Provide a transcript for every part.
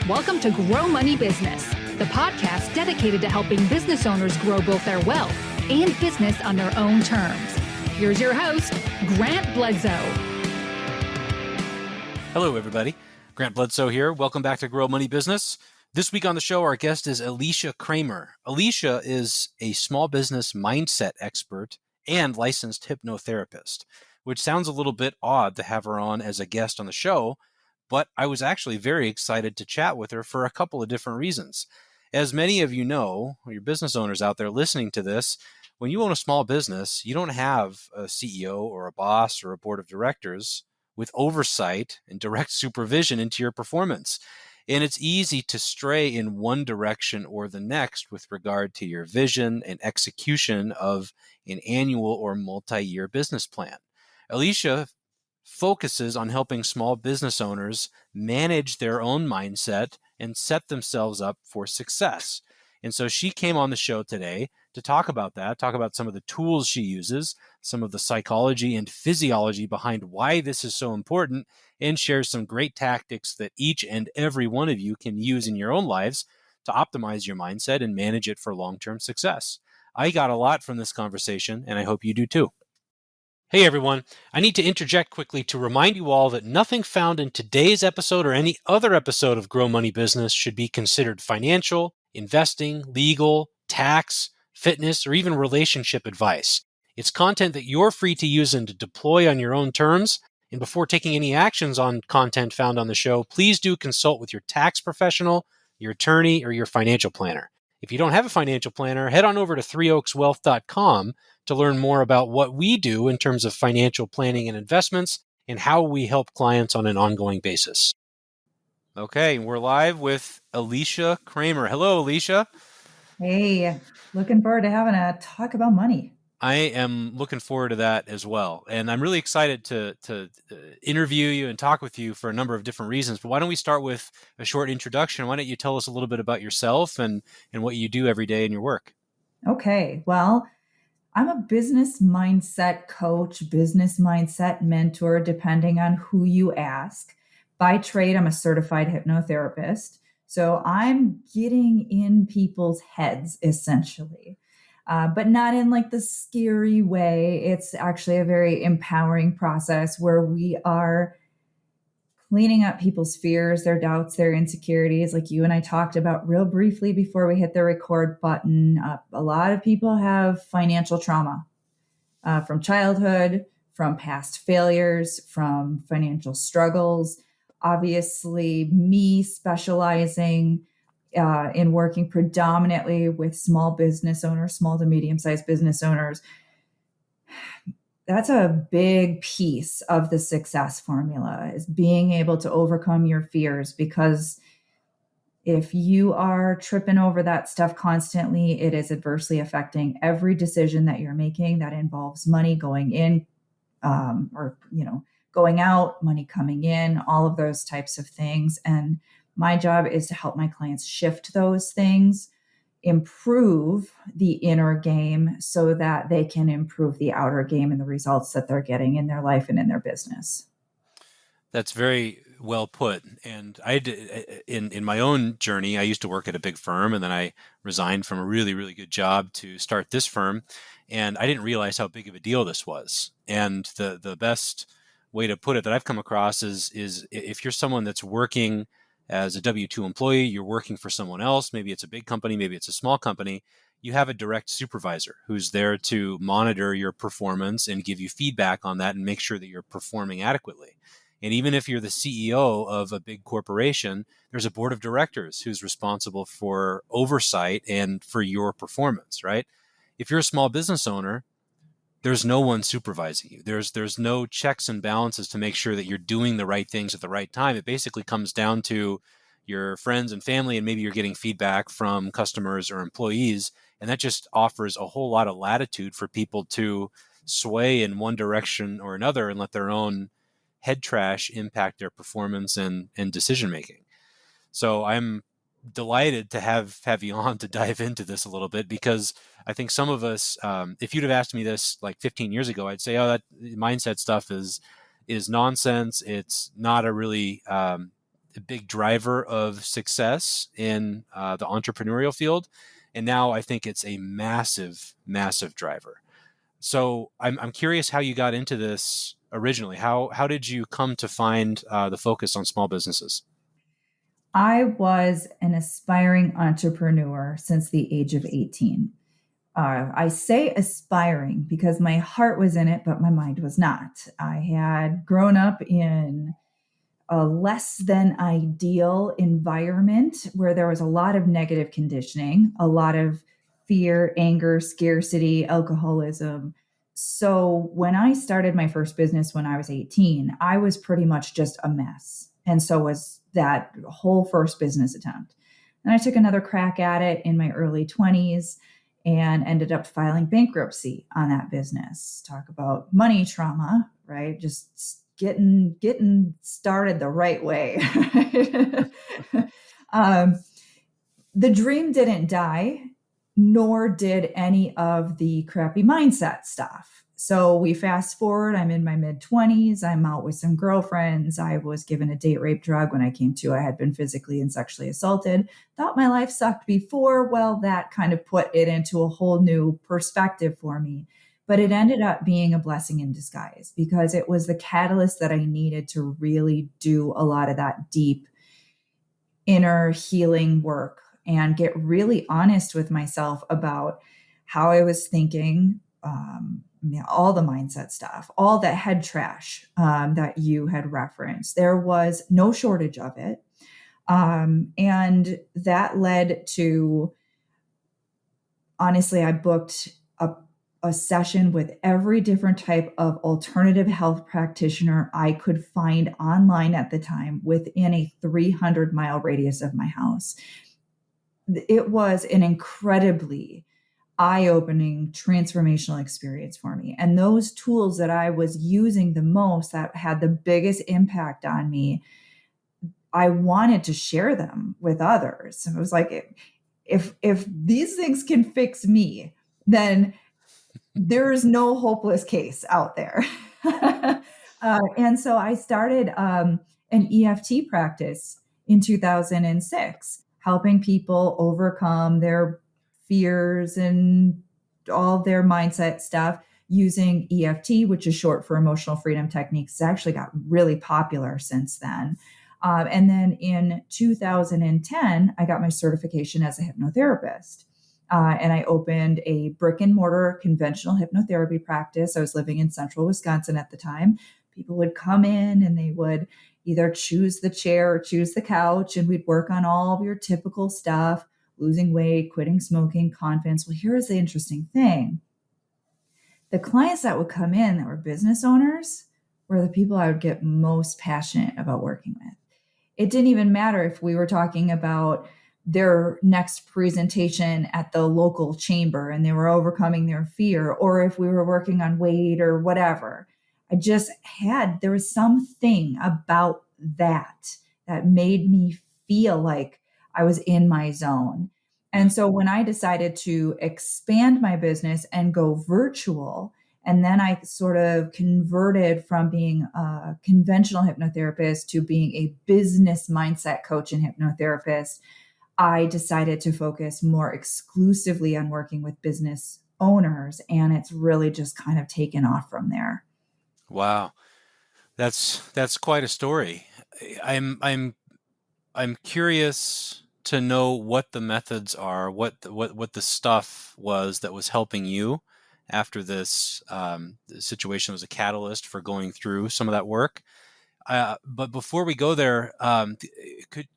Welcome to Grow Money Business, the podcast dedicated to helping business owners grow both their wealth and business on their own terms. Here's your host, Grant Bledsoe. Hello, everybody. Grant Bledsoe here. Welcome back to Grow Money Business. This week on the show, our guest is Alicia Cramer. Alicia is a small business mindset expert and licensed hypnotherapist, which sounds a little bit odd to have her on as a guest on the show, but I was actually very excited to chat with her for a couple of different reasons. As many of you know, your business owners out there listening to this, when you own a small business, you don't have a CEO or a boss or a board of directors with oversight and direct supervision into your performance. And it's easy to stray in one direction or the next with regard to your vision and execution of an annual or multi-year business plan. Alicia focuses on helping small business owners manage their own mindset and set themselves up for success. And so she came on the show today to talk about that, talk about some of the tools she uses, some of the psychology and physiology behind why this is so important, and share some great tactics that each and every one of you can use in your own lives to optimize your mindset and manage it for long-term success. I got a lot from this conversation, and I hope you do too. Hey everyone, I need to interject quickly to remind you all that nothing found in today's episode or any other episode of Grow Money Business should be considered financial, investing, legal, tax, fitness, or even relationship advice. It's content that you're free to use and to deploy on your own terms. And before taking any actions on content found on the show, please do consult with your tax professional, your attorney, or your financial planner. If you don't have a financial planner, head on over to threeoakswealth.com to learn more about what we do in terms of financial planning and investments and how we help clients on an ongoing basis. Okay, we're live with Alicia Cramer. Hello, Alicia. Hey, looking forward to having a talk about money. I am looking forward to that as well. And I'm really excited to interview you and talk with you for a number of different reasons. But why don't we start with a short introduction? Why don't you tell us a little bit about yourself and what you do every day in your work? Okay, well, I'm a business mindset coach, business mindset mentor, depending on who you ask. By trade, I'm a certified hypnotherapist. So I'm getting in people's heads, essentially. But not in like the scary way. It's actually a very empowering process where we are cleaning up people's fears, their doubts, their insecurities, like you and I talked about real briefly before we hit the record button. A lot of people have financial trauma from childhood, from past failures, from financial struggles. Obviously, me specializing in working predominantly with small business owners, small to medium-sized business owners. That's a big piece of the success formula, is being able to overcome your fears, because if you are tripping over that stuff constantly, it is adversely affecting every decision that you're making that involves money going in or going out, money coming in, all of those types of things. And my job is to help my clients shift those things, improve the inner game so that they can improve the outer game and the results that they're getting in their life and in their business. That's very well put. And I did, in my own journey, I used to work at a big firm, and then I resigned from a really, really good job to start this firm. And I didn't realize how big of a deal this was. And the best way to put it that I've come across is if you're someone that's working as a W-2 employee, you're working for someone else, maybe it's a big company, maybe it's a small company, you have a direct supervisor who's there to monitor your performance and give you feedback on that and make sure that you're performing adequately. And even if you're the CEO of a big corporation, there's a board of directors who's responsible for oversight and for your performance, right? If you're a small business owner, there's no one supervising you. There's no checks and balances to make sure that you're doing the right things at the right time. It basically comes down to your friends and family, and maybe you're getting feedback from customers or employees. And that just offers a whole lot of latitude for people to sway in one direction or another and let their own head trash impact their performance and decision-making. So I'm delighted to have you on to dive into this a little bit, because I think some of us, if you'd have asked me this like 15 years ago, I'd say, oh, that mindset stuff is nonsense. It's not a really a big driver of success in the entrepreneurial field. And now I think it's a massive, massive driver. So I'm curious how you got into this originally. How did you come to find the focus on small businesses? I was an aspiring entrepreneur since the age of 18. I say aspiring because my heart was in it, but my mind was not. I had grown up in a less than ideal environment where there was a lot of negative conditioning, a lot of fear, anger, scarcity, alcoholism. So when I started my first business when I was 18, I was pretty much just a mess. And so was that whole first business attempt. And I took another crack at it in my early 20s and ended up filing bankruptcy on that business. Talk about money trauma, right? Just getting started the right way. um, the dream didn't die, nor did any of the crappy mindset stuff. So we fast forward, I'm in my mid 20s. I'm out with some girlfriends. I was given a date rape drug when I came to. I had been physically and sexually assaulted. Thought my life sucked before. Well, that kind of put it into a whole new perspective for me. But it ended up being a blessing in disguise because it was the catalyst that I needed to really do a lot of that deep inner healing work and get really honest with myself about how I was thinking, all the mindset stuff, all that head trash that you had referenced. There was no shortage of it. And that led to, honestly, I booked a session with every different type of alternative health practitioner I could find online at the time within a 300-mile radius of my house. It was an incredibly eye-opening, transformational experience for me. And those tools that I was using the most that had the biggest impact on me, I wanted to share them with others. And it was like, if these things can fix me, then there is no hopeless case out there. And so I started an EFT practice in 2006, helping people overcome their fears and all their mindset stuff using EFT, which is short for emotional freedom techniques. It's actually got really popular since then. And then in 2010, I got my certification as a hypnotherapist. And I opened a brick and mortar conventional hypnotherapy practice. I was living in central Wisconsin at the time. People would come in and they would either choose the chair or choose the couch, and we'd work on all of your typical stuff, losing weight, quitting smoking, confidence. Well, here's the interesting thing. The clients that would come in that were business owners were the people I would get most passionate about working with. It didn't even matter if we were talking about their next presentation at the local chamber and they were overcoming their fear, or if we were working on weight or whatever. There was something about that made me feel like I was in my zone. And so when I decided to expand my business and go virtual, and then I sort of converted from being a conventional hypnotherapist to being a business mindset coach and hypnotherapist, I decided to focus more exclusively on working with business owners. And it's really just kind of taken off from there. Wow. That's quite a story. I'm curious to know what the methods are, what the stuff was that was helping you after this situation was a catalyst for going through some of that work. But before we go there,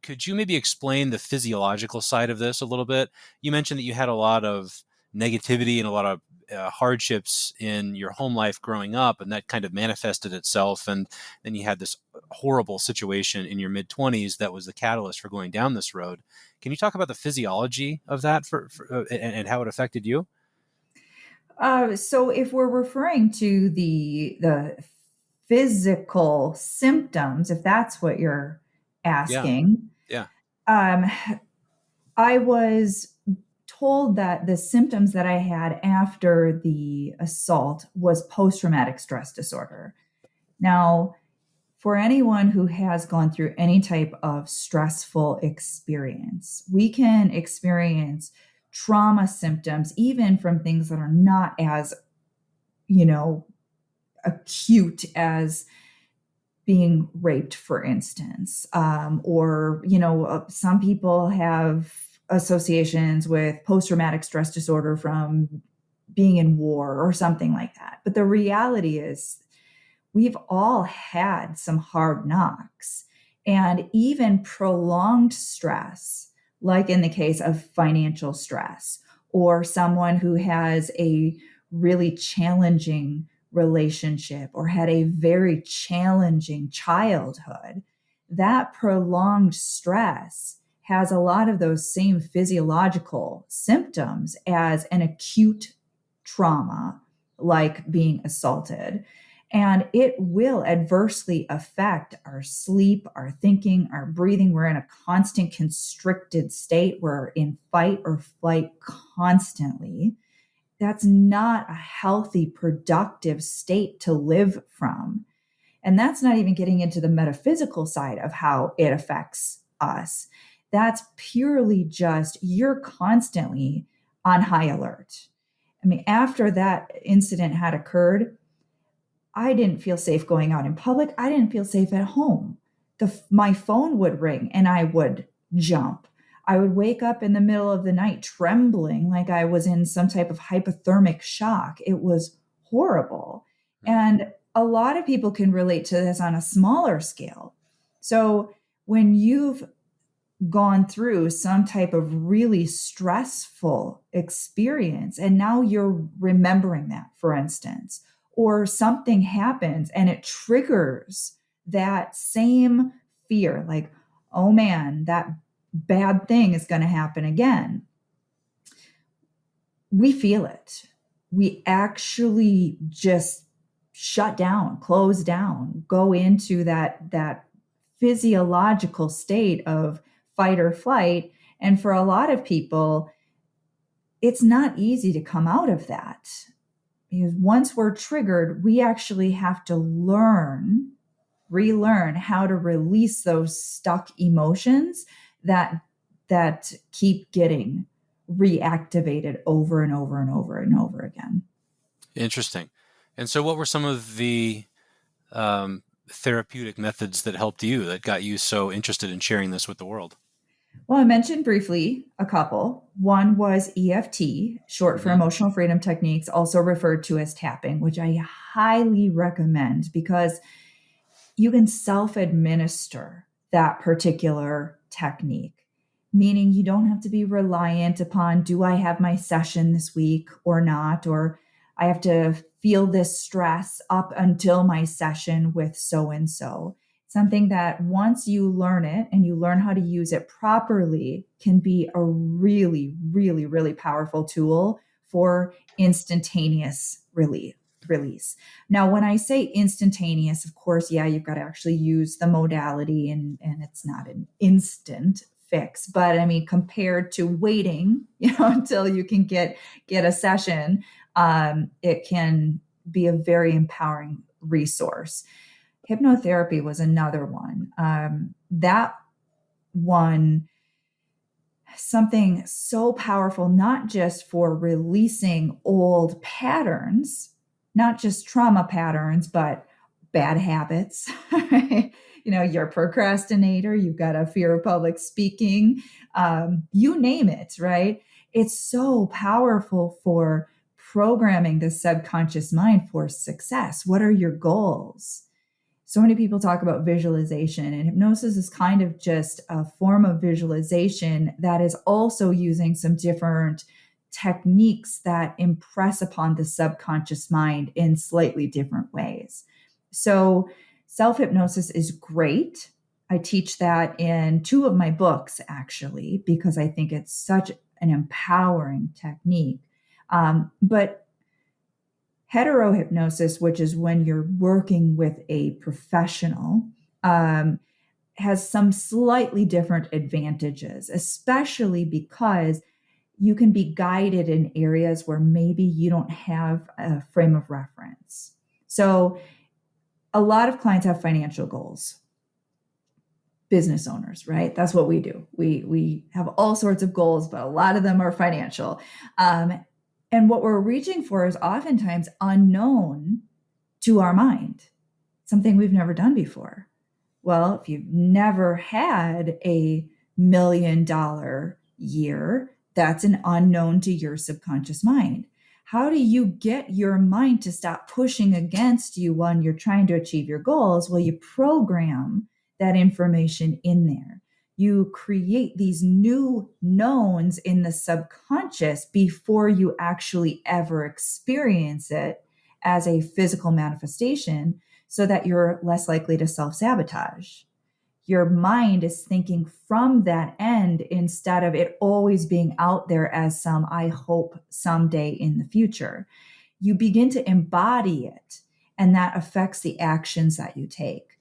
could you maybe explain the physiological side of this a little bit? You mentioned that you had a lot of negativity and a lot of hardships in your home life growing up, and that kind of manifested itself. And then you had this horrible situation in your mid-20s that was the catalyst for going down this road. Can you talk about the physiology of that and how it affected you? So if we're referring to the physical symptoms, if that's what you're asking, Yeah. I was told that the symptoms that I had after the assault was post-traumatic stress disorder. Now, for anyone who has gone through any type of stressful experience, we can experience trauma symptoms, even from things that are not as, acute as being raped, for instance. Or, some people have associations with post-traumatic stress disorder from being in war or something like that. But the reality is, we've all had some hard knocks, and even prolonged stress, like in the case of financial stress, or someone who has a really challenging relationship or had a very challenging childhood. That prolonged stress has a lot of those same physiological symptoms as an acute trauma, like being assaulted. And it will adversely affect our sleep, our thinking, our breathing. We're in a constant constricted state. We're in fight or flight constantly. That's not a healthy, productive state to live from. And that's not even getting into the metaphysical side of how it affects us. That's purely just you're constantly on high alert. I mean, after that incident had occurred, I didn't feel safe going out in public. I didn't feel safe at home. My phone would ring and I would jump. I would wake up in the middle of the night trembling like I was in some type of hypothermic shock. It was horrible. And a lot of people can relate to this on a smaller scale. So when you've gone through some type of really stressful experience, and now you're remembering that, for instance, or something happens and it triggers that same fear, like, oh man, that bad thing is going to happen again. We feel it. We actually just shut down, close down, go into that physiological state of fight or flight. And for a lot of people, it's not easy to come out of that. Because once we're triggered, we actually have to relearn how to release those stuck emotions that keep getting reactivated over and over and over and over again. Interesting. And so what were some of the therapeutic methods that helped you, that got you so interested in sharing this with the world? Well, I mentioned briefly a couple. One was EFT, short for emotional freedom techniques, also referred to as tapping, which I highly recommend because you can self-administer that particular technique, meaning you don't have to be reliant upon, do I have my session this week or not? Or I have to feel this stress up until my session with so-and-so. Something that once you learn it and you learn how to use it properly can be a really, really, really powerful tool for instantaneous release. Now, when I say instantaneous, of course, yeah, you've got to actually use the modality and it's not an instant fix. But I mean, compared to waiting, until you can get a session, it can be a very empowering resource. Hypnotherapy was another one. That one, something so powerful, not just for releasing old patterns, not just trauma patterns, but bad habits. You're a procrastinator, you've got a fear of public speaking, you name it, right? It's so powerful for programming the subconscious mind for success. What are your goals? So many people talk about visualization, and hypnosis is kind of just a form of visualization that is also using some different techniques that impress upon the subconscious mind in slightly different ways. So self-hypnosis is great. I teach that in 2 of my books, actually, because I think it's such an empowering technique. But heterohypnosis, which is when you're working with a professional, has some slightly different advantages, especially because you can be guided in areas where maybe you don't have a frame of reference. So a lot of clients have financial goals. Business owners, right? That's what we do. We have all sorts of goals, but a lot of them are financial. And what we're reaching for is oftentimes unknown to our mind, something we've never done before. Well, if you've never had $1 million year, that's an unknown to your subconscious mind. How do you get your mind to stop pushing against you when you're trying to achieve your goals? Well, you program that information in there. You create these new knowns in the subconscious before you actually ever experience it as a physical manifestation, so that you're less likely to self-sabotage. Your mind is thinking from that end instead of it always being out there as some, I hope someday in the future. You begin to embody it, and that affects the actions that you take.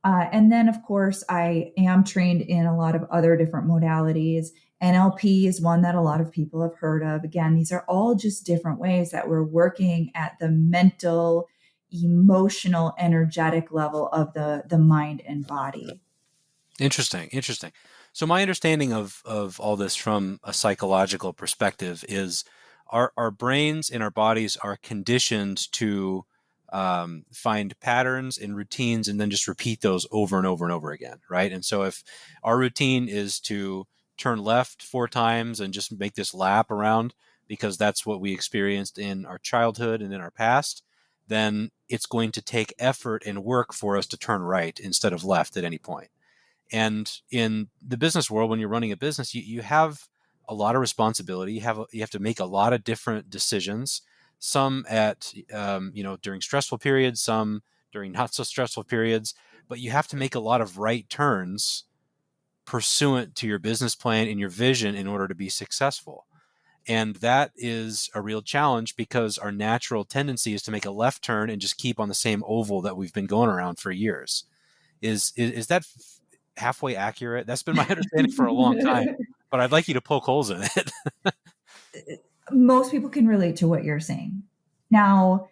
And then, of course, I am trained in a lot of other different modalities. NLP is one that a lot of people have heard of. Again, these are all just different ways that we're working at the mental, emotional, energetic level of the mind and body. Interesting. So my understanding of all this from a psychological perspective is our brains and our bodies are conditioned to find patterns and routines and then just repeat those over and over and over again, right? And so if our routine is to turn left 4 times and just make this lap around because that's what we experienced in our childhood and in our past, then it's going to take effort and work for us to turn right instead of left at any point. And in the business world, when you're running a business, you have a lot of responsibility. You have to make a lot of different decisions. Some at during stressful periods, some during not so stressful periods. But you have to make a lot of right turns pursuant to your business plan and your vision in order to be successful. And that is a real challenge because our natural tendency is to make a left turn and just keep on the same oval that we've been going around for years. Is that halfway accurate? That's been my understanding for a long time, but I'd like you to poke holes in it. Most people can relate to what you're saying. Now,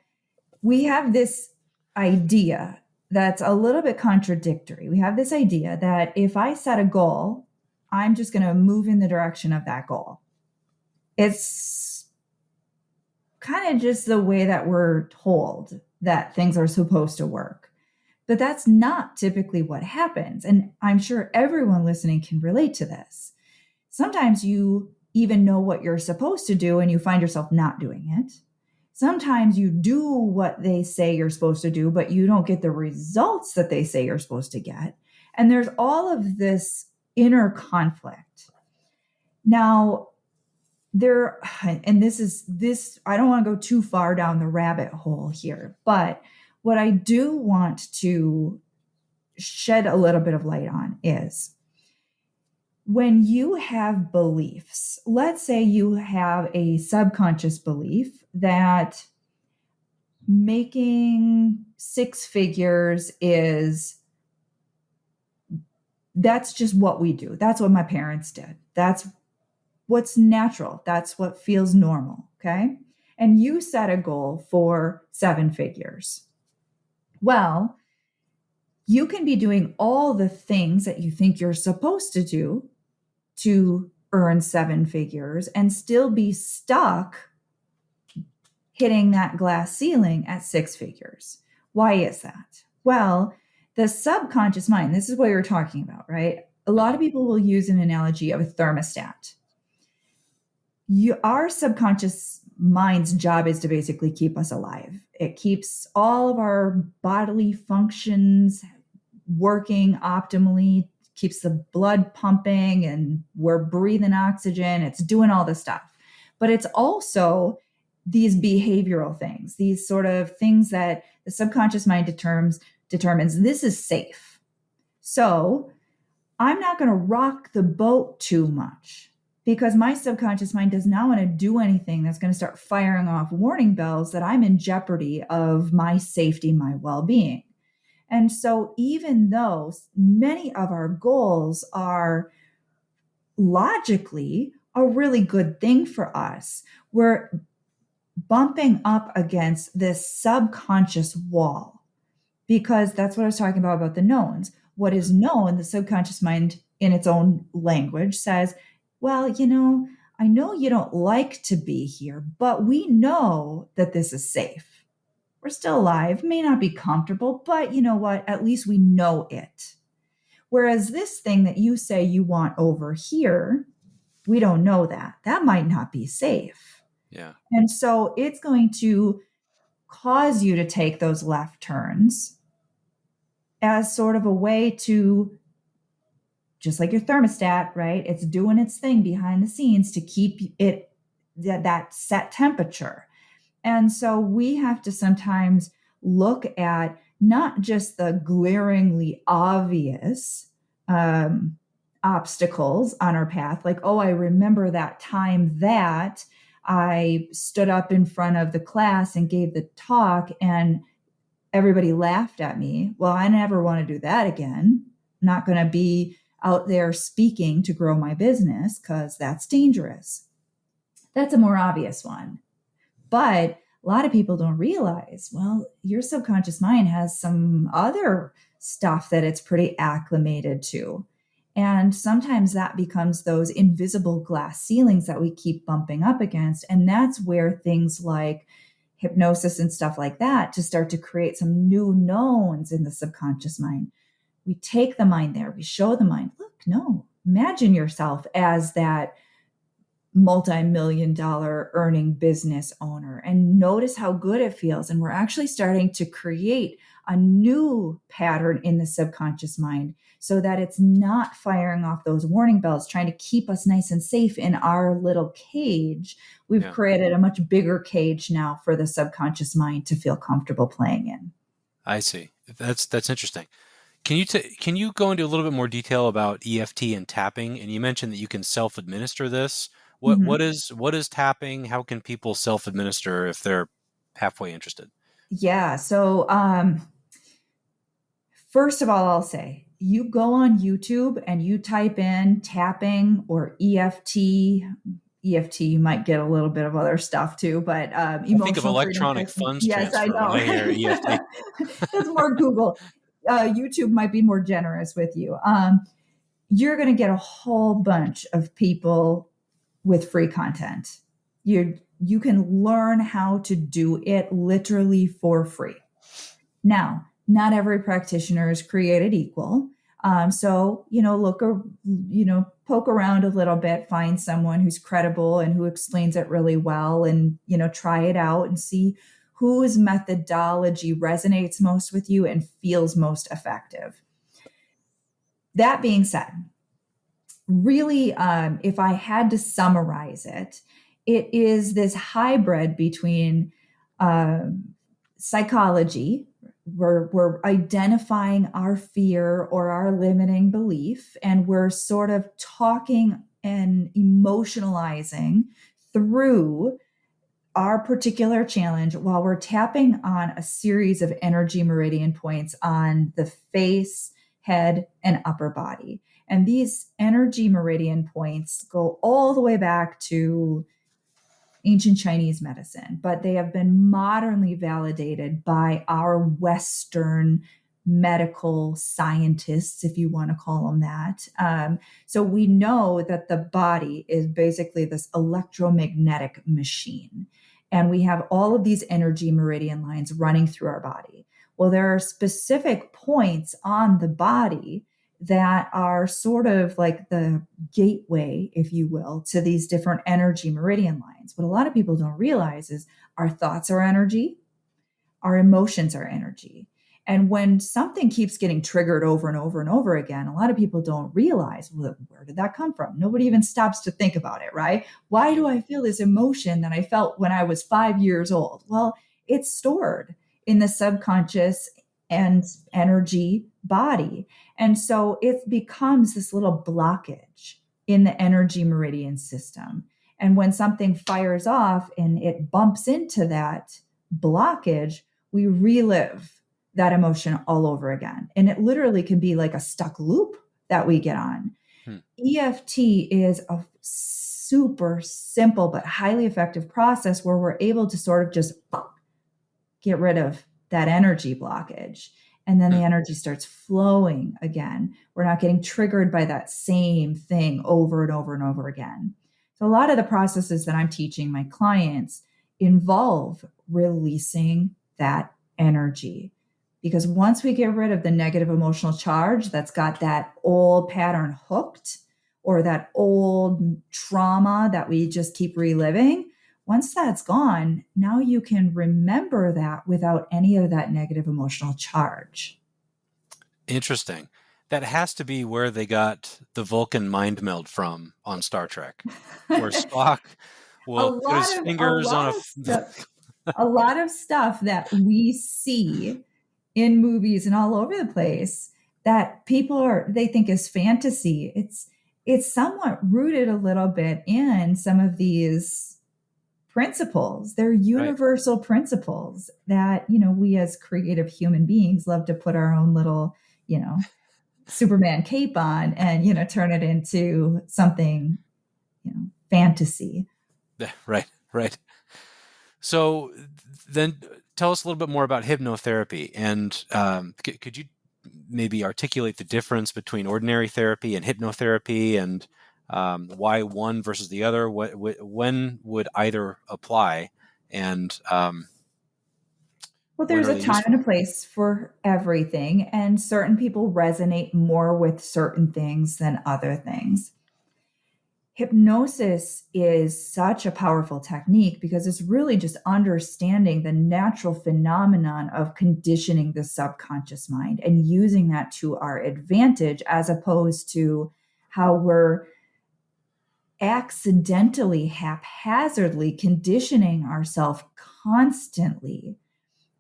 we have this idea that's a little bit contradictory. We have this idea that if I set a goal, I'm just going to move in the direction of that goal. It's kind of just the way that we're told that things are supposed to work. But that's not typically what happens. And I'm sure everyone listening can relate to this. Sometimes you even know what you're supposed to do and you find yourself not doing it. Sometimes you do what they say you're supposed to do, but you don't get the results that they say you're supposed to get. And there's all of this inner conflict. Now, I don't want to go too far down the rabbit hole here, but what I do want to shed a little bit of light on is when you have beliefs, let's say you have a subconscious belief that making 6 figures that's just what we do. That's what my parents did. That's what's natural. That's what feels normal. Okay. And you set a goal for 7 figures. Well, you can be doing all the things that you think you're supposed to do to earn 7 figures and still be stuck hitting that glass ceiling at 6 figures. Why is that? Well, the subconscious mind, this is what you're talking about, right? A lot of people will use an analogy of a thermostat. Our subconscious mind's job is to basically keep us alive. It keeps all of our bodily functions working optimally, keeps the blood pumping, and we're breathing oxygen. It's doing all this stuff. But it's also these behavioral things, these sort of things that the subconscious mind determines this is safe. So I'm not going to rock the boat too much because my subconscious mind does not want to do anything that's going to start firing off warning bells that I'm in jeopardy of my safety, my well-being. And so even though many of our goals are logically a really good thing for us, we're bumping up against this subconscious wall because that's what I was talking about the knowns. What is known, the subconscious mind in its own language says, well, I know you don't like to be here, but we know that this is safe. We're still alive, may not be comfortable, but you know what? At least we know it. Whereas this thing that you say you want over here, we don't know that. That might not be safe. Yeah. And so it's going to cause you to take those left turns as sort of a way to, just like your thermostat, right? It's doing its thing behind the scenes to keep it that set temperature. And so we have to sometimes look at not just the glaringly obvious obstacles on our path, like, oh, I remember that time that I stood up in front of the class and gave the talk and everybody laughed at me. Well, I never want to do that again. I'm not going to be out there speaking to grow my business because that's dangerous. That's a more obvious one. But a lot of people don't realize, well, your subconscious mind has some other stuff that it's pretty acclimated to. And sometimes that becomes those invisible glass ceilings that we keep bumping up against. And that's where things like hypnosis and stuff like that to start to create some new knowns in the subconscious mind. We take the mind there, we show the mind, look, no, imagine yourself as that multi-million-dollar earning business owner and notice how good it feels. And we're actually starting to create a new pattern in the subconscious mind so that it's not firing off those warning bells, trying to keep us nice and safe in our little cage. We've created a much bigger cage now for the subconscious mind to feel comfortable playing in. I see. That's interesting. Can you go into a little bit more detail about EFT and tapping? And you mentioned that you can self-administer this. What is tapping? How can people self-administer if they're halfway interested? Yeah. So first of all, I'll say you go on YouTube and you type in tapping or EFT. EFT, you might get a little bit of other stuff too, but emotional think of electronic funds yes, I transfer know. when I hear EFT. That's more Google. YouTube might be more generous with you. You're going to get a whole bunch of people with free content. You can learn how to do it literally for free. Now, not every practitioner is created equal. So, poke around a little bit, find someone who's credible and who explains it really well and, try it out and see whose methodology resonates most with you and feels most effective. That being said, really, if I had to summarize it, it is this hybrid between psychology. We're identifying our fear or our limiting belief, and we're sort of talking and emotionalizing through our particular challenge while we're tapping on a series of energy meridian points on the face, head, and upper body. And these energy meridian points go all the way back to ancient Chinese medicine, but they have been modernly validated by our Western medical scientists, if you want to call them that. So we know that the body is basically this electromagnetic machine. And we have all of these energy meridian lines running through our body. Well, there are specific points on the body that are sort of like the gateway, if you will, to these different energy meridian lines. What a lot of people don't realize is our thoughts are energy, our emotions are energy. And when something keeps getting triggered over and over and over again, a lot of people don't realize, well, where did that come from? Nobody even stops to think about it, right? Why do I feel this emotion that I felt when I was 5 years old? Well, it's stored in the subconscious and energy body. And so it becomes this little blockage in the energy meridian system. And when something fires off and it bumps into that blockage, we relive that emotion all over again. And it literally can be like a stuck loop that we get on. EFT is a super simple but highly effective process where we're able to sort of just get rid of that energy blockage. And then the energy starts flowing again. We're not getting triggered by that same thing over and over and over again. So a lot of the processes that I'm teaching my clients involve releasing that energy. Because once we get rid of the negative emotional charge that's got that old pattern hooked, or that old trauma that we just keep reliving, once that's gone, now you can remember that without any of that negative emotional charge. Interesting. That has to be where they got the Vulcan mind meld from on Star Trek, where Spock a will put his lot of a fingers on lot of stuff a lot of stuff that we see in movies and all over the place that they think is fantasy. It's somewhat rooted a little bit in some of these principles. They're Right. universal principles that, we as creative human beings love to put our own little, Superman cape on and, turn it into something, fantasy. Right, right. So then tell us a little bit more about hypnotherapy. And could you maybe articulate the difference between ordinary therapy and hypnotherapy, and why one versus the other? When would either apply? And Well, when there's are a they time and useful? a place for everything, and certain people resonate more with certain things than other things. Hypnosis is such a powerful technique because it's really just understanding the natural phenomenon of conditioning the subconscious mind and using that to our advantage, as opposed to how we're accidentally, haphazardly conditioning ourselves constantly.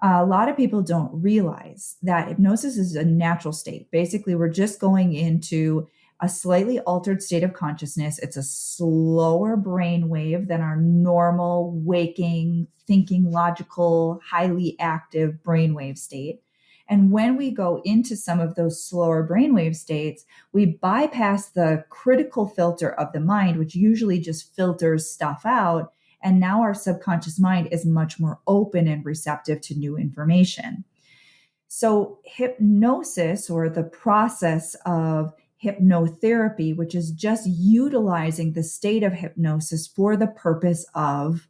A lot of people don't realize that hypnosis is a natural state. Basically, we're just going into a slightly altered state of consciousness. It's a slower brain wave than our normal waking, thinking, logical, highly active brainwave state. And when we go into some of those slower brainwave states, we bypass the critical filter of the mind, which usually just filters stuff out. And now our subconscious mind is much more open and receptive to new information. So, hypnosis, or the process of hypnotherapy, which is just utilizing the state of hypnosis for the purpose of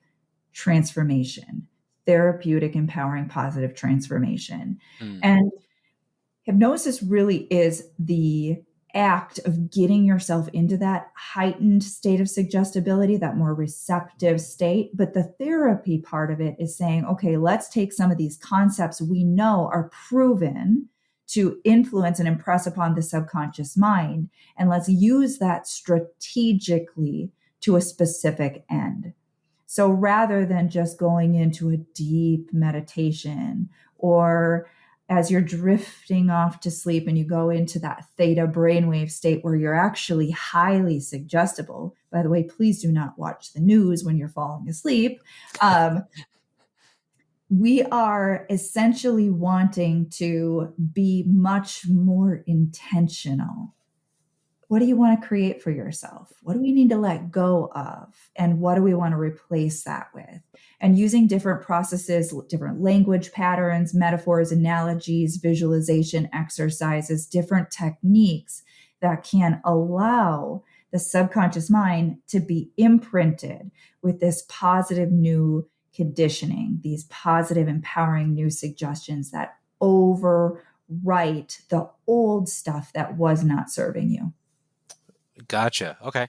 transformation, therapeutic, empowering, positive transformation. Mm. And hypnosis really is the act of getting yourself into that heightened state of suggestibility, that more receptive state. But the therapy part of it is saying, okay, let's take some of these concepts we know are proven to influence and impress upon the subconscious mind, and let's use that strategically to a specific end. So rather than just going into a deep meditation, or as you're drifting off to sleep and you go into that theta brainwave state where you're actually highly suggestible. By the way, please do not watch the news when you're falling asleep. We are essentially wanting to be much more intentional. What do you want to create for yourself? What do we need to let go of? And what do we want to replace that with? And using different processes, different language patterns, metaphors, analogies, visualization exercises, different techniques that can allow the subconscious mind to be imprinted with this positive new conditioning, these positive, empowering new suggestions that overwrite the old stuff that was not serving you. Gotcha. Okay.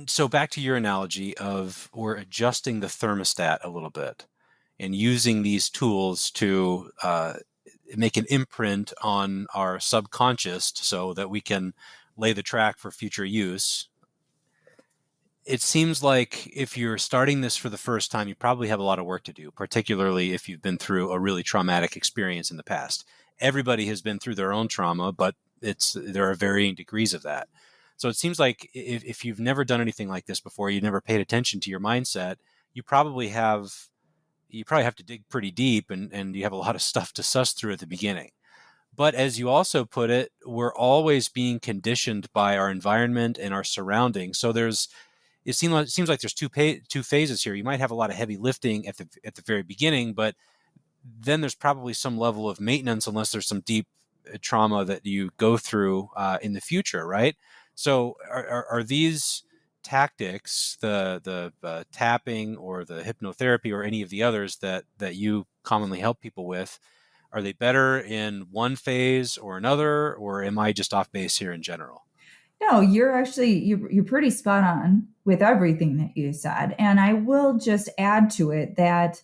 So back to your analogy of we're adjusting the thermostat a little bit and using these tools to make an imprint on our subconscious so that we can lay the track for future use. It seems like if you're starting this for the first time, you probably have a lot of work to do, particularly if you've been through a really traumatic experience in the past. Everybody has been through their own trauma, but there are varying degrees of that. So it seems like if you've never done anything like this before, you never paid attention to your mindset, you probably have to dig pretty deep, and you have a lot of stuff to suss through at the beginning. But as you also put it, we're always being conditioned by our environment and our surroundings. So it seems like there's two phases here. You might have a lot of heavy lifting at the very beginning, but then there's probably some level of maintenance unless there's some deep trauma that you go through in the future, right? So are these tactics, the tapping or the hypnotherapy or any of the others that you commonly help people with, are they better in one phase or another, or am I just off base here in general? No, you're pretty spot on with everything that you said. And I will just add to it that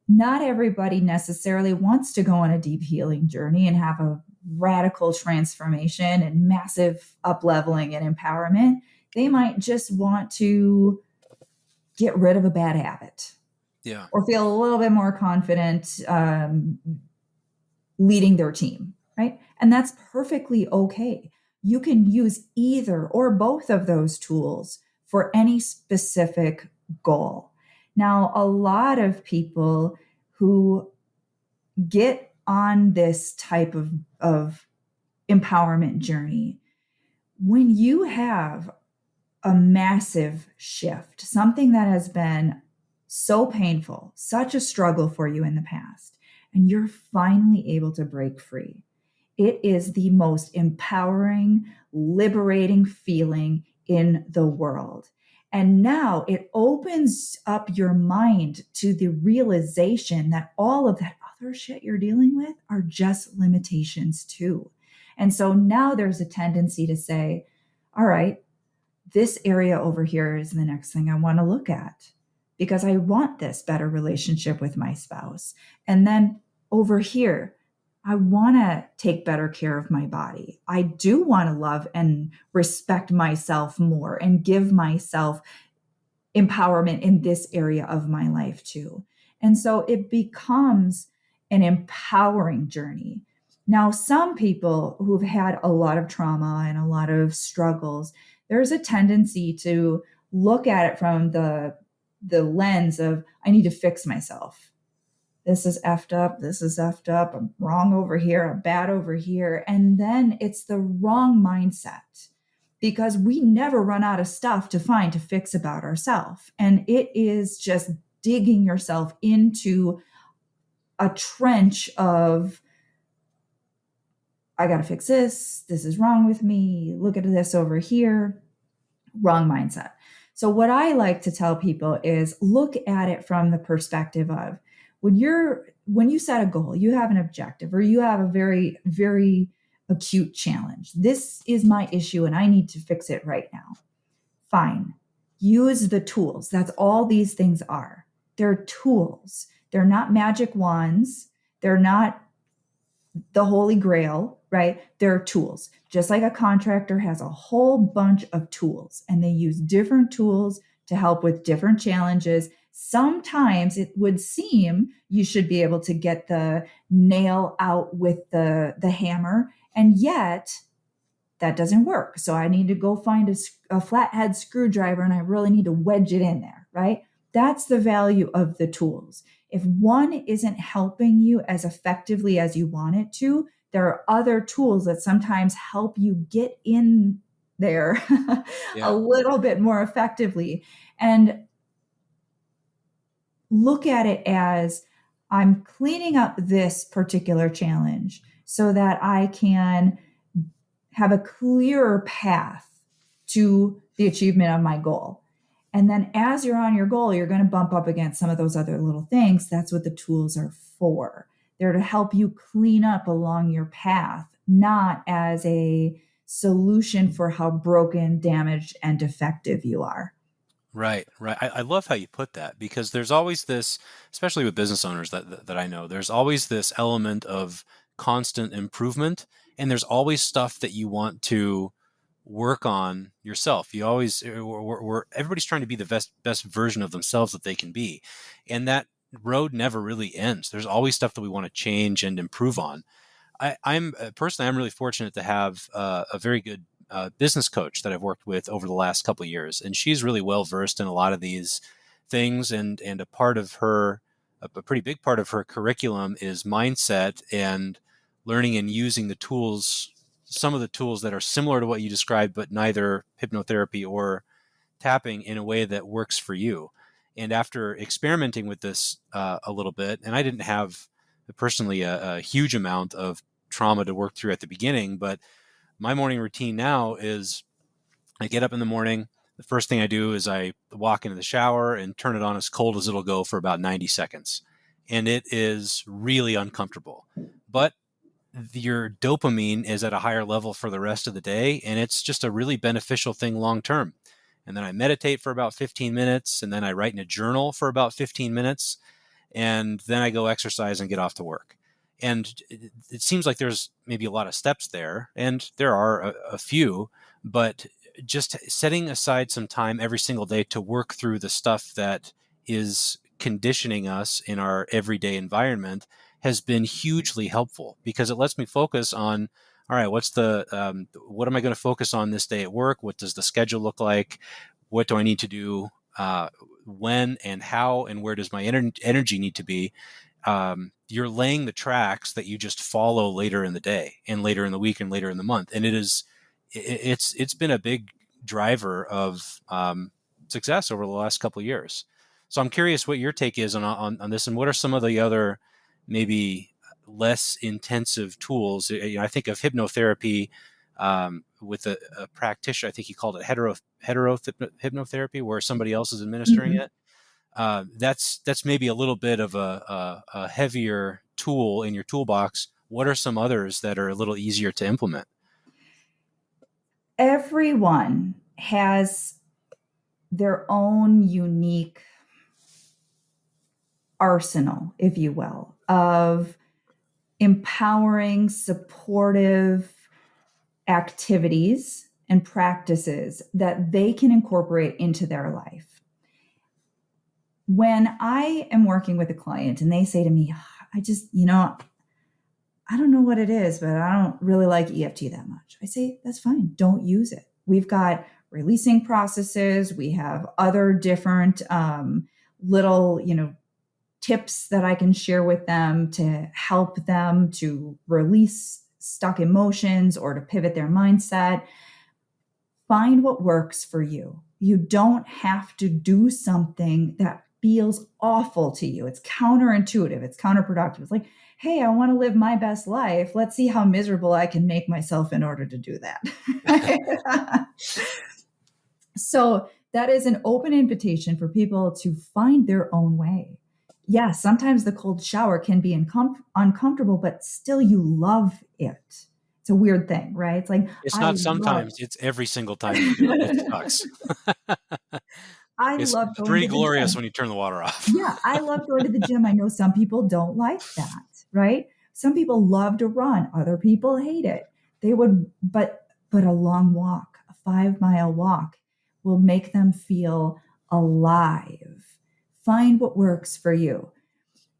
not everybody necessarily wants to go on a deep healing journey and have a radical transformation and massive up leveling and empowerment. They might just want to get rid of a bad habit Yeah. or feel a little bit more confident leading their team, right? And that's perfectly okay. You can use either or both of those tools for any specific goal. Now, a lot of people who get on this type of empowerment journey, when you have a massive shift, something that has been so painful, such a struggle for you in the past, and you're finally able to break free, it is the most empowering, liberating feeling in the world. And now it opens up your mind to the realization that all of that other shit you're dealing with are just limitations too. And so now there's a tendency to say, all right, this area over here is the next thing I want to look at because I want this better relationship with my spouse. And then over here, I want to take better care of my body. I do want to love and respect myself more and give myself empowerment in this area of my life too. And so it becomes an empowering journey. Now, some people who've had a lot of trauma and a lot of struggles, there's a tendency to look at it from the lens of, I need to fix myself. This is effed up. This is effed up. I'm wrong over here. I'm bad over here. And then it's the wrong mindset because we never run out of stuff to find to fix about ourselves. And it is just digging yourself into a trench of, I got to fix this. This is wrong with me. Look at this over here. Wrong mindset. So what I like to tell people is look at it from the perspective of when you set a goal, you have an objective or you have a very, very acute challenge. This is my issue and I need to fix it right now. Fine. Use the tools. That's all these things are. They're tools. They're not magic wands. They're not the holy grail, right? They're tools. Just like a contractor has a whole bunch of tools and they use different tools to help with different challenges. Sometimes it would seem you should be able to get the nail out with the hammer, and yet that doesn't work. So I need to go find a flathead screwdriver and I really need to wedge it in there, right? That's the value of the tools. If one isn't helping you as effectively as you want it to, there are other tools that sometimes help you get in there Yeah. a little bit more effectively. And look at it as I'm cleaning up this particular challenge so that I can have a clearer path to the achievement of my goal. And then as you're on your goal, you're going to bump up against some of those other little things. That's what the tools are for. They're to help you clean up along your path, not as a solution for how broken, damaged, and defective you are. Right, right. I love how you put that because there's always this, especially with business owners that I know, there's always this element of constant improvement, and there's always stuff that you want to work on yourself. You always, everybody's trying to be the best version of themselves that they can be, and that road never really ends. There's always stuff that we want to change and improve on. I'm personally, I'm really fortunate to have a very good business coach that I've worked with over the last couple of years, and she's really well versed in a lot of these things. And a part of her, a pretty big part of her curriculum is mindset and learning and using the tools, some of the tools that are similar to what you described, but neither hypnotherapy or tapping in a way that works for you. And after experimenting with this a little bit, and I didn't have personally a huge amount of trauma to work through at the beginning. But my morning routine now is I get up in the morning. The first thing I do is I walk into the shower and turn it on as cold as it'll go for about 90 seconds. And it is really uncomfortable. But your dopamine is at a higher level for the rest of the day. And it's just a really beneficial thing long term. And then I meditate for about 15 minutes. And then I write in a journal for about 15 minutes. And then I go exercise and get off to work. And it seems like there's maybe a lot of steps there. And there are a few. But just setting aside some time every single day to work through the stuff that is conditioning us in our everyday environment has been hugely helpful, because it lets me focus on, all right, what am I going to focus on this day at work? What does the schedule look like? What do I need to do? When and how and where does my energy need to be? You're laying the tracks that you just follow later in the day and later in the week and later in the month. And it's been a big driver of success over the last couple of years. So I'm curious what your take is on this, and what are some of the other maybe less intensive tools. I think of hypnotherapy with a practitioner. I think he called it hetero hypnotherapy, where somebody else is administering it. That's maybe a little bit of a heavier tool in your toolbox. What are some others that are a little easier to implement? Everyone has their own unique arsenal, if you will, of empowering, supportive activities and practices that they can incorporate into their life. When I am working with a client and they say to me, I just, I don't know what it is, but I don't really like EFT that much. I say, that's fine. Don't use it. We've got releasing processes. We have other different little, tips that I can share with them to help them to release stuck emotions or to pivot their mindset. Find what works for you. You don't have to do something that feels awful to you. It's counterintuitive. It's counterproductive. It's like, hey, I want to live my best life. Let's see how miserable I can make myself in order to do that. So that is an open invitation for people to find their own way. Yes, sometimes the cold shower can be uncomfortable, but still you love it. It's a weird thing, right? It's like, it's not sometimes, it's every single time you do it. It sucks. It's love going pretty to the glorious gym. when you turn the water off. Yeah, I love going to the gym. I know some people don't like that, right? Some people love to run. Other people hate it. They would, but a long walk, a 5-mile walk will make them feel alive. Find what works for you.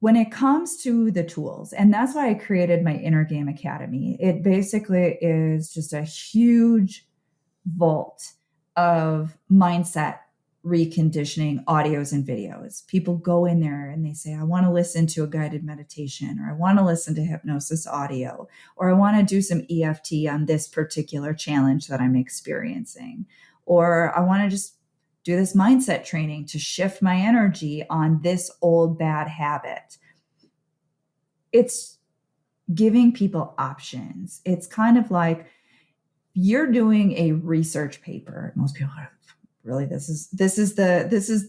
When it comes to the tools, and that's why I created my Inner Game Academy, it basically is just a huge vault of mindset reconditioning audios and videos. People go in there and they say, I want to listen to a guided meditation, or I want to listen to hypnosis audio, or I want to do some EFT on this particular challenge that I'm experiencing, or I want to just do this mindset training to shift my energy on this old bad habit. It's giving people options. It's kind of like you're doing a research paper. Most people are really, this is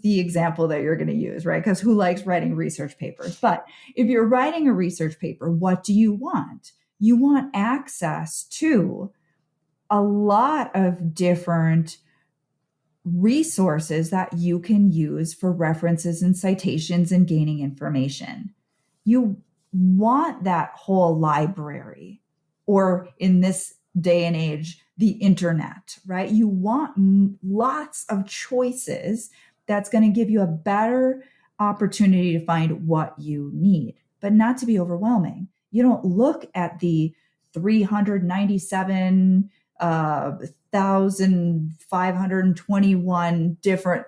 the example that you're going to use, right? Because who likes writing research papers? But if you're writing a research paper, what do you want? You want access to a lot of different resources that you can use for references and citations and gaining information. You want that whole library, or in this day and age, the internet, right? You want lots of choices that's going to give you a better opportunity to find what you need, but not to be overwhelming. You don't look at the 397 1,521 different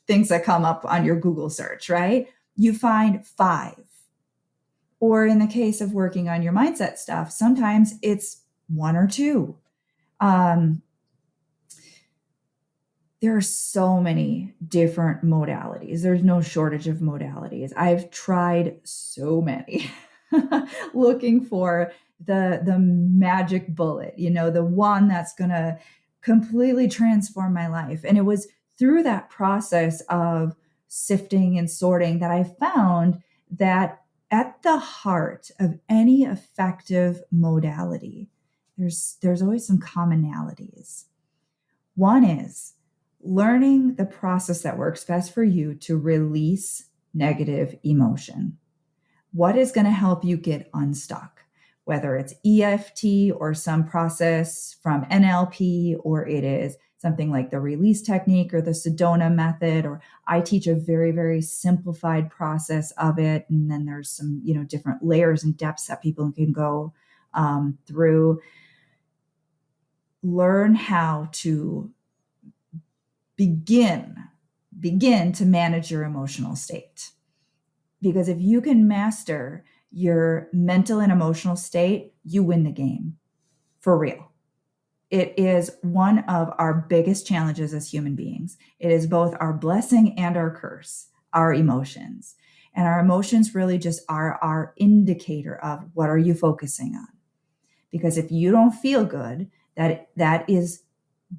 things that come up on your Google search, right? You find 5. Or in the case of working on your mindset stuff, sometimes it's 1 or 2. There are so many different modalities. There's no shortage of modalities. I've tried so many. looking for the magic bullet, the one that's going to completely transform my life. And it was through that process of sifting and sorting that I found that at the heart of any effective modality, there's always some commonalities. One is learning the process that works best for you to release negative emotion. What is going to help you get unstuck? Whether it's EFT or some process from NLP, or it is something like the release technique or the Sedona method, or I teach a very, very simplified process of it. And then there's some, different layers and depths that people can go through. Learn how to begin to manage your emotional state. Because if you can master your mental and emotional state, you win the game for real. It is one of our biggest challenges as human beings. It is both our blessing and our curse, our emotions. And our emotions really just are our indicator of what are you focusing on. Because if you don't feel good, that is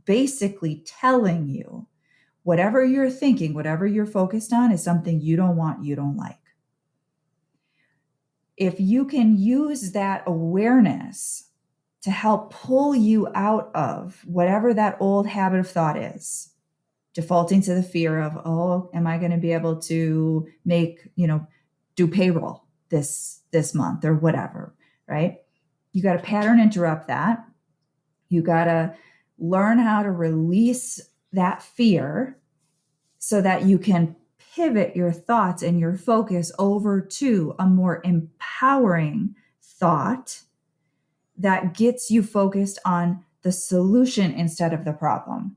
basically telling you whatever you're thinking, whatever you're focused on is something you don't want, you don't like. If you can use that awareness to help pull you out of whatever that old habit of thought is, defaulting to the fear of, oh, am I going to be able to make, do payroll this month or whatever, right? You got to pattern interrupt that. You got to learn how to release that fear so that you can pivot your thoughts and your focus over to a more empowering thought that gets you focused on the solution instead of the problem.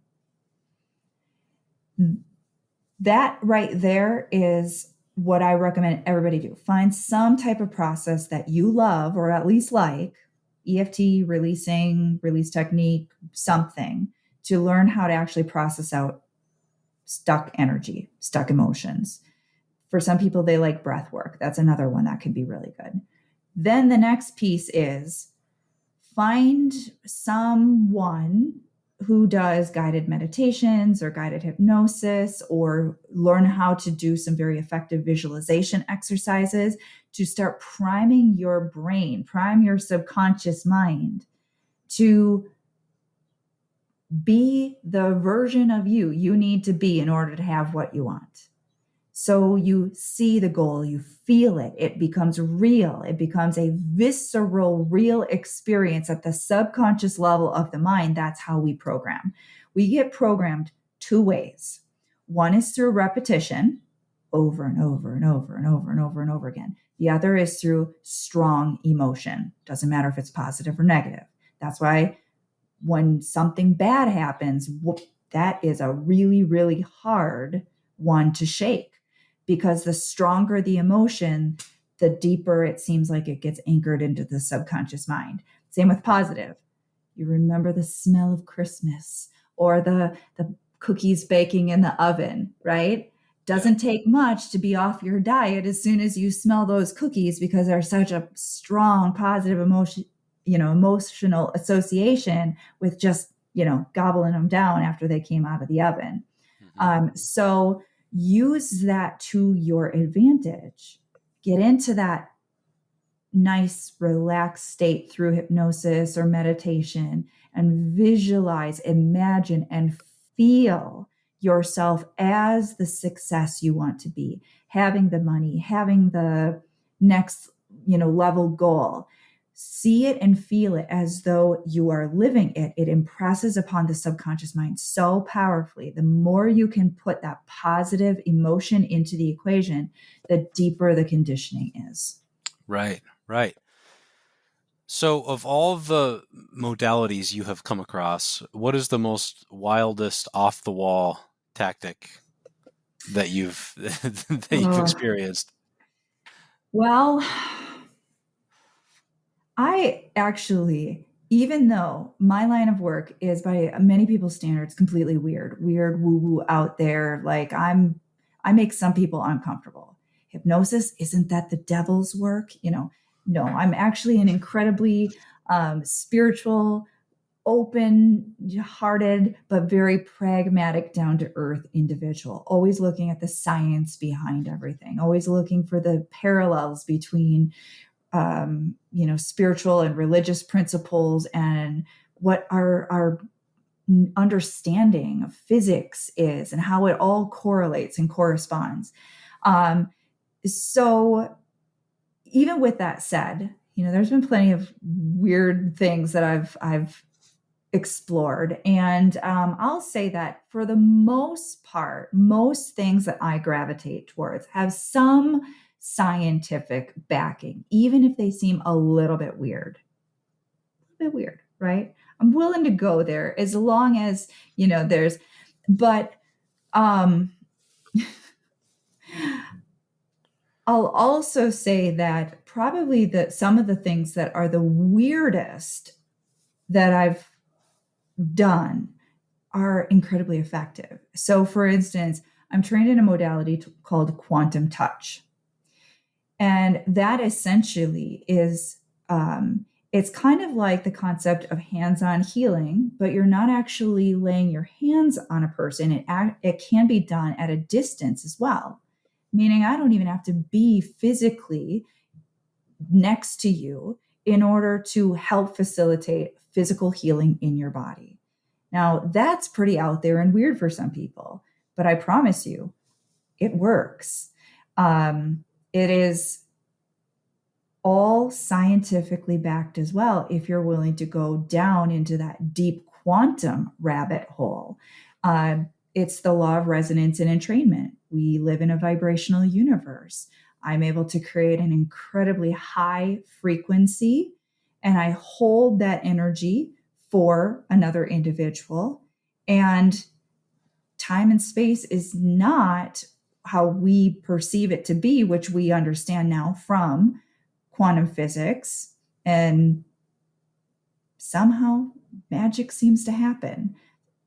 That right there is what I recommend everybody do. Find some type of process that you love or at least like, EFT, release technique, something to learn how to actually process out stuck energy, stuck emotions. For some people, they like breath work. That's another one that can be really good. Then the next piece is find someone who does guided meditations or guided hypnosis, or learn how to do some very effective visualization exercises to start priming your brain, prime your subconscious mind to be the version of you need to be in order to have what you want. So you see the goal, you feel it, it becomes real, it becomes a visceral, real experience at the subconscious level of the mind. That's how we program. We get programmed two ways. One is through repetition, over and over and over and over and over and over again. The other is through strong emotion. Doesn't matter if it's positive or negative. That's why when something bad happens, that is a really, really hard one to shake, because the stronger the emotion, the deeper it seems like it gets anchored into the subconscious mind. Same with positive. You remember the smell of Christmas or the cookies baking in the oven, right? Doesn't take much to be off your diet as soon as you smell those cookies, because there's such a strong positive emotional association with just, gobbling them down after they came out of the oven. So use that to your advantage. Get into that nice, relaxed state through hypnosis or meditation and visualize, imagine, and feel yourself as the success you want to be, having the money, having the next, level goal. See it and feel it as though you are living it. It impresses upon the subconscious mind so powerfully. The more you can put that positive emotion into the equation, the deeper the conditioning is. Right. So of all the modalities you have come across, what is the most wildest off the wall tactic that you've experienced? Well, I actually, even though my line of work is by many people's standards completely weird, woo-woo out there, like I make some people uncomfortable. Hypnosis, isn't that the devil's work? No, I'm actually an incredibly spiritual, open-hearted, but very pragmatic, down-to-earth individual, always looking at the science behind everything, always looking for the parallels between spiritual and religious principles and what our understanding of physics is and how it all correlates and corresponds. So even with that said, there's been plenty of weird things that I've explored. And I'll say that for the most part, most things that I gravitate towards have some scientific backing, even if they seem a little bit weird. A bit weird, right? I'm willing to go there as long as, but um, I'll also say that probably some of the things that are the weirdest that I've done are incredibly effective. So, for instance, I'm trained in a modality called quantum touch. And that essentially is, it's kind of like the concept of hands-on healing, but you're not actually laying your hands on a person. It can be done at a distance as well, meaning I don't even have to be physically next to you in order to help facilitate physical healing in your body. Now, that's pretty out there and weird for some people, but I promise you, it works. It is all scientifically backed as well if you're willing to go down into that deep quantum rabbit hole. It's the law of resonance and entrainment. We live in a vibrational universe. I'm able to create an incredibly high frequency, and I hold that energy for another individual. And time and space is not how we perceive it to be, which we understand now from quantum physics. And somehow magic seems to happen.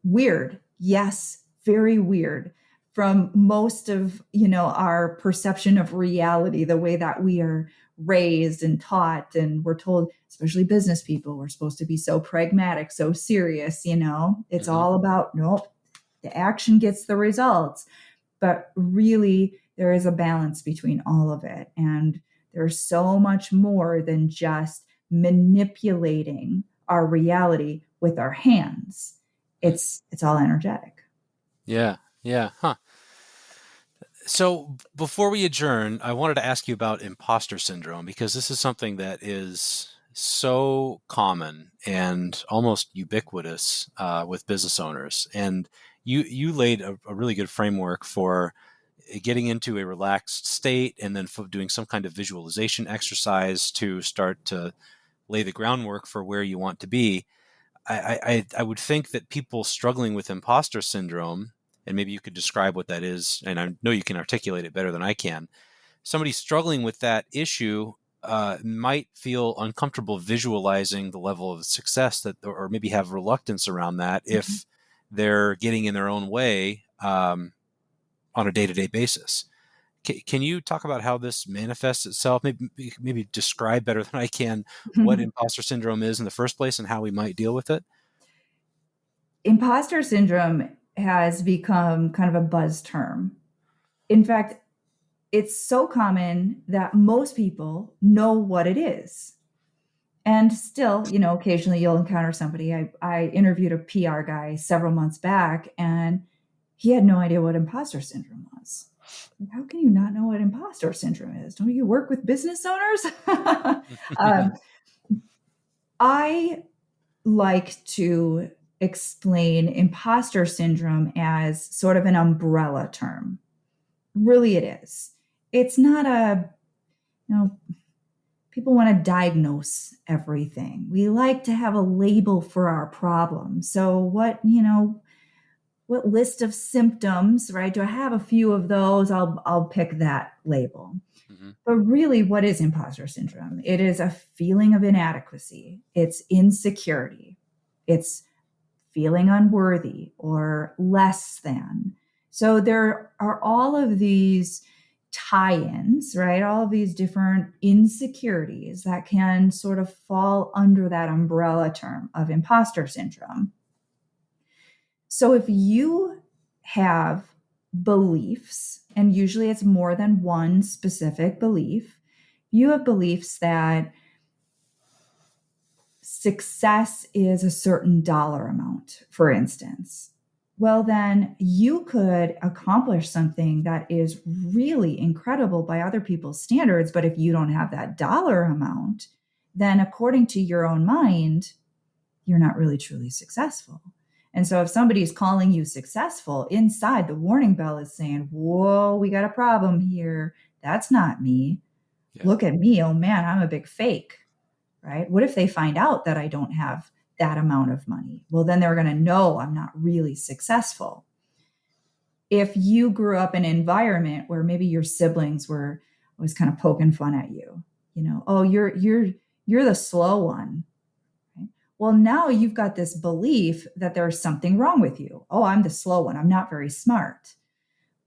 Weird. Yes, very weird from most of, our perception of reality, the way that we are raised and taught. And we're told, especially business people, we're supposed to be so pragmatic, so serious, it's all about, nope, the action gets the results. But really, there is a balance between all of it. And there's so much more than just manipulating our reality with our hands. It's all energetic. Yeah. Huh. So before we adjourn, I wanted to ask you about imposter syndrome, because this is something that is so common and almost ubiquitous with business owners. And you laid a really good framework for getting into a relaxed state and then doing some kind of visualization exercise to start to lay the groundwork for where you want to be. I would think that people struggling with imposter syndrome, and maybe you could describe what that is, and I know you can articulate it better than I can. Somebody struggling with that issue might feel uncomfortable visualizing the level of success that, or maybe have reluctance around that if they're getting in their own way on a day-to-day basis. Can you talk about how this manifests itself? Maybe describe better than I can what imposter syndrome is in the first place and how we might deal with it? Imposter syndrome has become kind of a buzz term. In fact, it's so common that most people know what it is. And still, occasionally you'll encounter somebody. I interviewed a PR guy several months back, and he had no idea what imposter syndrome was. How can you not know what imposter syndrome is? Don't you work with business owners? I like to explain imposter syndrome as sort of an umbrella term. Really, it is. It's not people want to diagnose everything. We like to have a label for our problem. So what list of symptoms, right? Do I have a few of those? I'll pick that label. Mm-hmm. But really, what is imposter syndrome? It is a feeling of inadequacy. It's insecurity. It's feeling unworthy or less than. So there are all of these tie-ins, right? All of these different insecurities that can sort of fall under that umbrella term of imposter syndrome. So if you have beliefs, and usually it's more than one specific belief, you have beliefs that success is a certain dollar amount, for instance. Well, then you could accomplish something that is really incredible by other people's standards. But if you don't have that dollar amount, then according to your own mind, you're not really truly successful. And so if somebody's calling you successful, inside the warning bell is saying, whoa, we got a problem here. That's not me. Yeah. Look at me. Oh man, I'm a big fake, right? What if they find out that I don't have that amount of money? Well, then they're going to know I'm not really successful. If you grew up in an environment where maybe your siblings were always kind of poking fun at you, oh, you're the slow one. Right? Well, now you've got this belief that there's something wrong with you. Oh, I'm the slow one. I'm not very smart.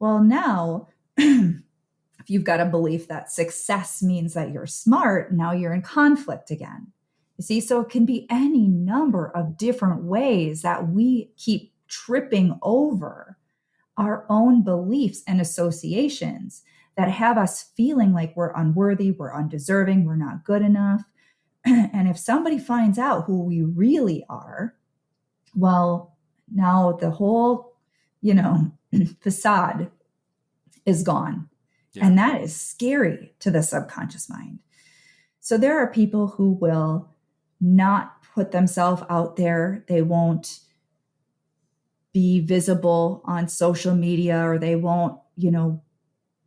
Well, now if you've got a belief that success means that you're smart, now you're in conflict again. You see, so it can be any number of different ways that we keep tripping over our own beliefs and associations that have us feeling like we're unworthy, we're undeserving, we're not good enough. And if somebody finds out who we really are, well, now the whole, facade is gone. Yeah. And that is scary to the subconscious mind. So there are people who will not put themselves out there. They won't be visible on social media, or they won't,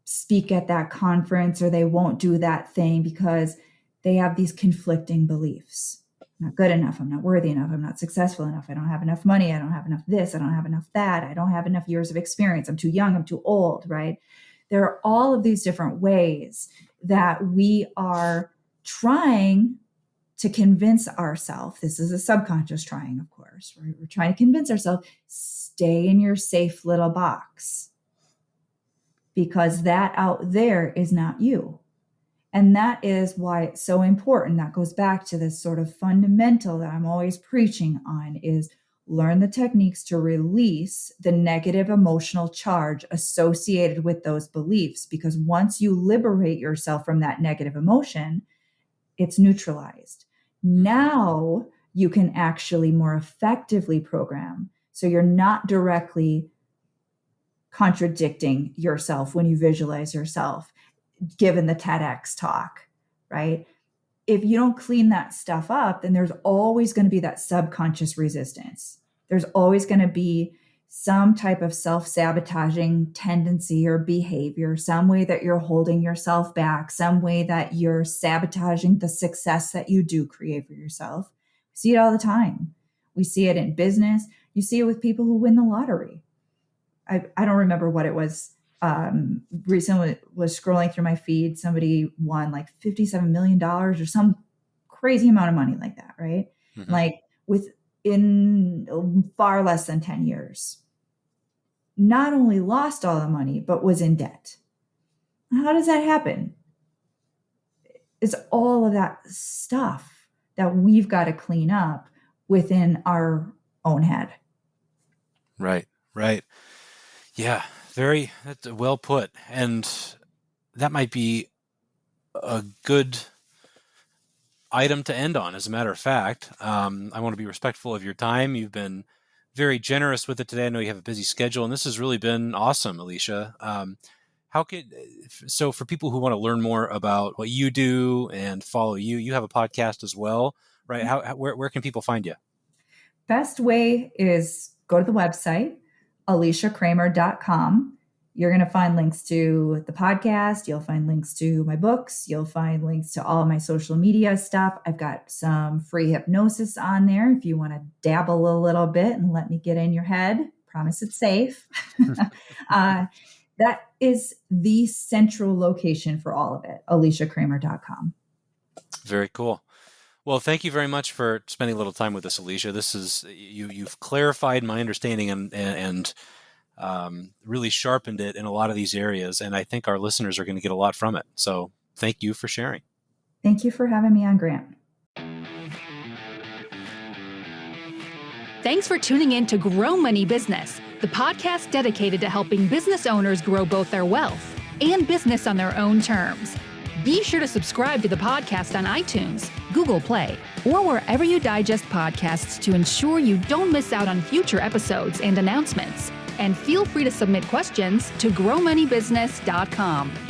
speak at that conference, or they won't do that thing because they have these conflicting beliefs. I'm not good enough. I'm not worthy enough. I'm not successful enough. I don't have enough money. I don't have enough this. I don't have enough that. I don't have enough years of experience. I'm too young. I'm too old, right? There are all of these different ways that we are trying to convince ourselves. This is a subconscious trying, of course. We're trying to convince ourselves, stay in your safe little box, because that out there is not you. And that is why it's so important. That goes back to this sort of fundamental that I'm always preaching on, is learn the techniques to release the negative emotional charge associated with those beliefs. Because once you liberate yourself from that negative emotion, it's neutralized. Now you can actually more effectively program. So you're not directly contradicting yourself when you visualize yourself, given the TEDx talk, right? If you don't clean that stuff up, then there's always going to be that subconscious resistance. There's always going to be some type of self-sabotaging tendency or behavior, some way that you're holding yourself back, some way that you're sabotaging the success that you do create for yourself. We see it all the time. We see it in business. You see it with people who win the lottery. I don't remember what it was. Recently was scrolling through my feed. Somebody won like $57 million or some crazy amount of money like that, right? Mm-hmm. Like within far less than 10 years. Not only lost all the money, but was in debt. How does that happen? It's all of that stuff that we've got to clean up within our own head. Right. Yeah, that's well put. And that might be a good item to end on, as a matter of fact. I want to be respectful of your time. You've been very generous with it today. I know you have a busy schedule, and this has really been awesome, Alicia. So for people who want to learn more about what you do and follow you, you have a podcast as well, right? Where can people find you? Best way is go to the website, aliciacramer.com. You're going to find links to the podcast. You'll find links to my books. You'll find links to all of my social media stuff. I've got some free hypnosis on there if you want to dabble a little bit and let me get in your head. Promise it's safe. That is the central location for all of it, aliciacramer.com. Very cool. Well, thank you very much for spending a little time with us, Alicia. This is you've clarified my understanding and really sharpened it in a lot of these areas. And I think our listeners are going to get a lot from it. So thank you for sharing. Thank you for having me on, Grant. Thanks for tuning in to Grow Money Business, the podcast dedicated to helping business owners grow both their wealth and business on their own terms. Be sure to subscribe to the podcast on iTunes, Google Play, or wherever you digest podcasts to ensure you don't miss out on future episodes and announcements. And feel free to submit questions to growmoneybusiness.com.